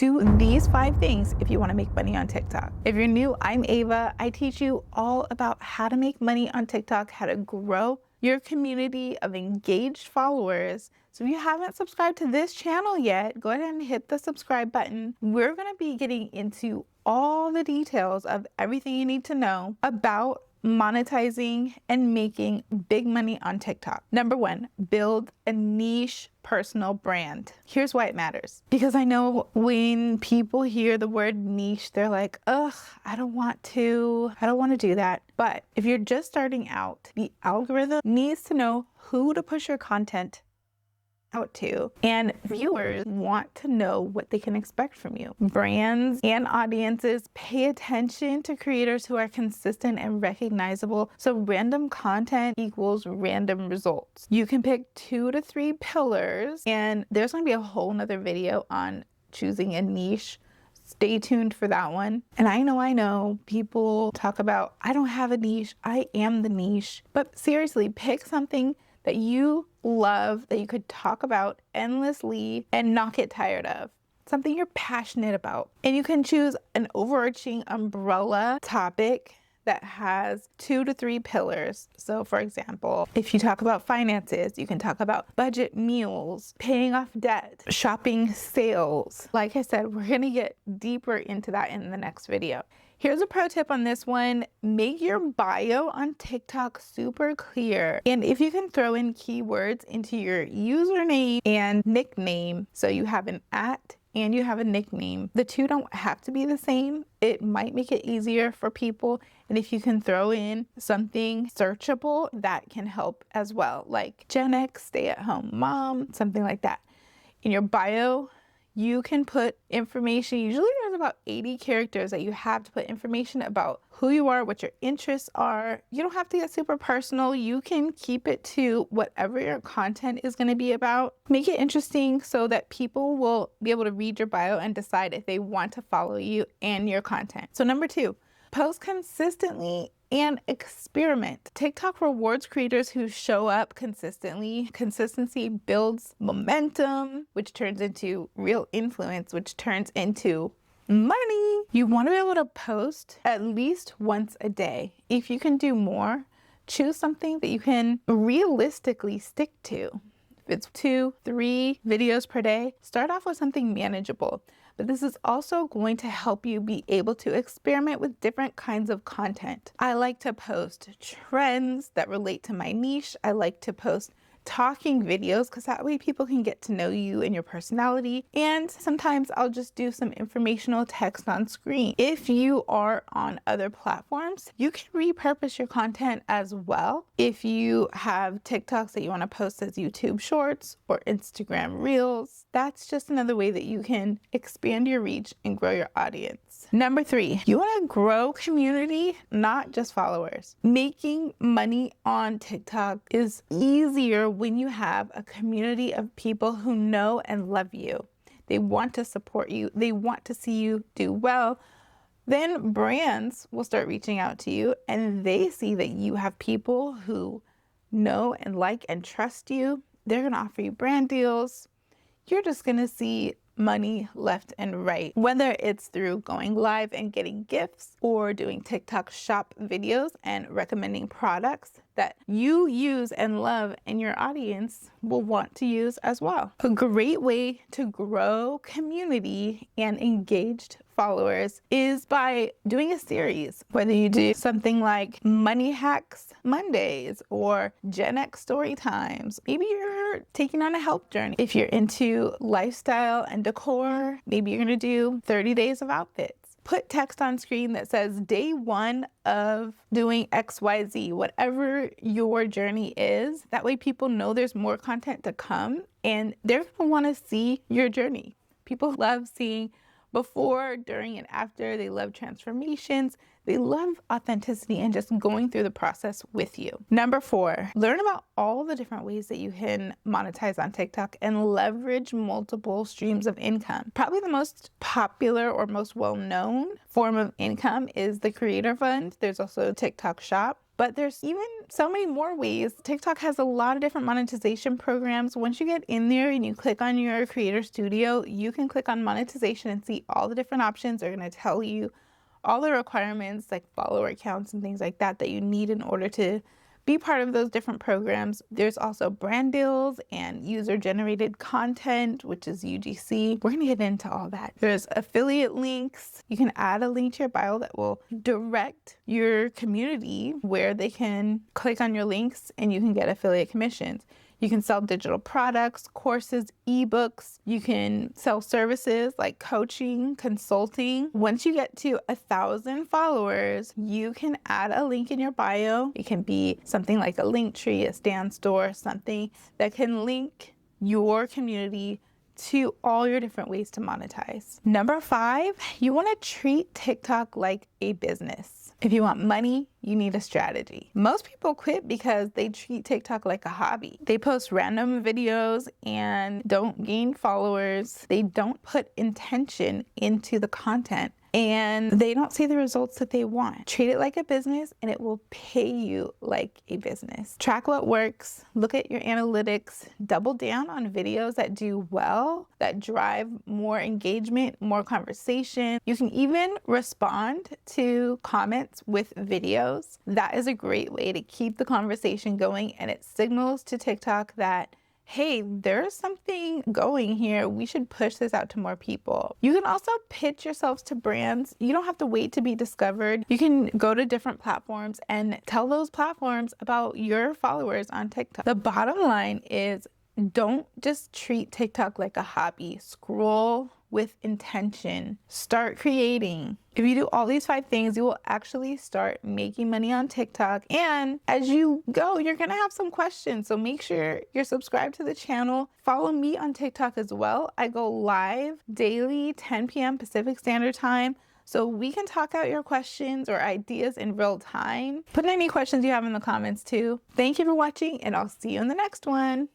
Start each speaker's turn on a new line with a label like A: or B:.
A: Do these 5 things if you want to make money on TikTok. If you're new, I'm Ava. I teach you all about how to make money on TikTok, how to grow your community of engaged followers. So if you haven't subscribed to this channel yet, go ahead and hit the subscribe button. We're going to be getting into all the details of everything you need to know about monetizing and making big money on TikTok. Number 1, build a niche personal brand. Here's why it matters. Because I know when people hear the word niche, they're like, ugh, I don't want to do that. But if you're just starting out, the algorithm needs to know who to push your content out to, and viewers want to know what they can expect from you. Brands and audiences pay attention to creators who are consistent and recognizable, so random content equals random results. You can pick 2 to 3 pillars, and there's going to be a whole nother video on choosing a niche. Stay tuned for that one. And I know people talk about, I don't have a niche, I am the niche. But seriously, pick something that you love, that you could talk about endlessly and not get tired of. Something you're passionate about. And you can choose an overarching umbrella topic that has 2 to 3 pillars. So for example, if you talk about finances, you can talk about budget meals, paying off debt, shopping sales. Like I said, we're gonna get deeper into that in the next video. Here's a pro tip on this one. Make your bio on TikTok super clear. And if you can throw in keywords into your username and nickname, so you have an @ and you have a nickname, the 2 don't have to be the same. It might make it easier for people. And if you can throw in something searchable, that can help as well. Like Gen X, stay-at-home mom, something like that. In your bio, you can put information. Usually there's about 80 characters that you have to put information about who you are, what your interests are. You don't have to get super personal. You can keep it to whatever your content is going to be about. Make it interesting so that people will be able to read your bio and decide if they want to follow you and your content. So number 2, post consistently and experiment. TikTok rewards creators who show up consistently. Consistency builds momentum, which turns into real influence, which turns into money. You want to be able to post at least once a day. If you can do more, choose something that you can realistically stick to. If it's 2, 3 videos per day, start off with something manageable. But this is also going to help you be able to experiment with different kinds of content. I like to post trends that relate to my niche. I like to post talking videos because that way people can get to know you and your personality. And sometimes I'll just do some informational text on screen. If you are on other platforms, you can repurpose your content as well. If you have TikToks that you want to post as YouTube Shorts or Instagram Reels, that's just another way that you can expand your reach and grow your audience. Number 3, you want to grow community, not just followers. Making money on TikTok is easier when you have a community of people who know and love you. They want to support you. They want to see you do well. Then brands will start reaching out to you and they see that you have people who know and like and trust you. They're going to offer you brand deals. You're just going to see money left and right, whether it's through going live and getting gifts or doing TikTok shop videos and recommending products that you use and love and your audience will want to use as well. A great way to grow community and engaged followers is by doing a series, whether you do something like Money Hacks Mondays or Gen X Story Times. Maybe you're taking on a health journey. If you're into lifestyle and decor, maybe you're gonna do 30 days of outfits. Put text on screen that says day 1 of doing XYZ, whatever your journey is. That way people know there's more content to come and they're gonna wanna see your journey. People love seeing before, during, and after. They love transformations. They love authenticity and just going through the process with you. Number 4, learn about all the different ways that you can monetize on TikTok and leverage multiple streams of income. Probably the most popular or most well-known form of income is the Creator Fund. There's also TikTok Shop. But there's even so many more ways. TikTok has a lot of different monetization programs. Once you get in there and you click on your Creator Studio, you can click on monetization and see all the different options. They're going to tell you all the requirements like follower counts and things like that you need in order to be part of those different programs. There's also brand deals and user-generated content, which is UGC. We're gonna get into all that. There's affiliate links. You can add a link to your bio that will direct your community where they can click on your links and you can get affiliate commissions. You can sell digital products, courses, ebooks. You can sell services like coaching, consulting. Once you get to 1,000 followers, you can add a link in your bio. It can be something like a Linktree, a Stan Store, something that can link your community to all your different ways to monetize. Number 5, you want to treat TikTok like a business. If you want money, you need a strategy. Most people quit because they treat TikTok like a hobby. They post random videos and don't gain followers. They don't put intention into the content and they don't see the results that they want. Treat it like a business and it will pay you like a business. Track what works, look at your analytics, double down on videos that do well, that drive more engagement, more conversation. You can even respond to comments with videos. That is a great way to keep the conversation going, and it signals to TikTok that, hey, there's something going here. We should push this out to more people. You can also pitch yourselves to brands. You don't have to wait to be discovered. You can go to different platforms and tell those platforms about your followers on TikTok. The bottom line is, don't just treat TikTok like a hobby. Scroll with intention. Start creating. If you do all these 5 things, you will actually start making money on TikTok. And as you go, you're gonna have some questions. So make sure you're subscribed to the channel. Follow me on TikTok as well. I go live daily, 10 p.m. Pacific Standard Time. So we can talk out your questions or ideas in real time. Put any questions you have in the comments too. Thank you for watching, and I'll see you in the next one.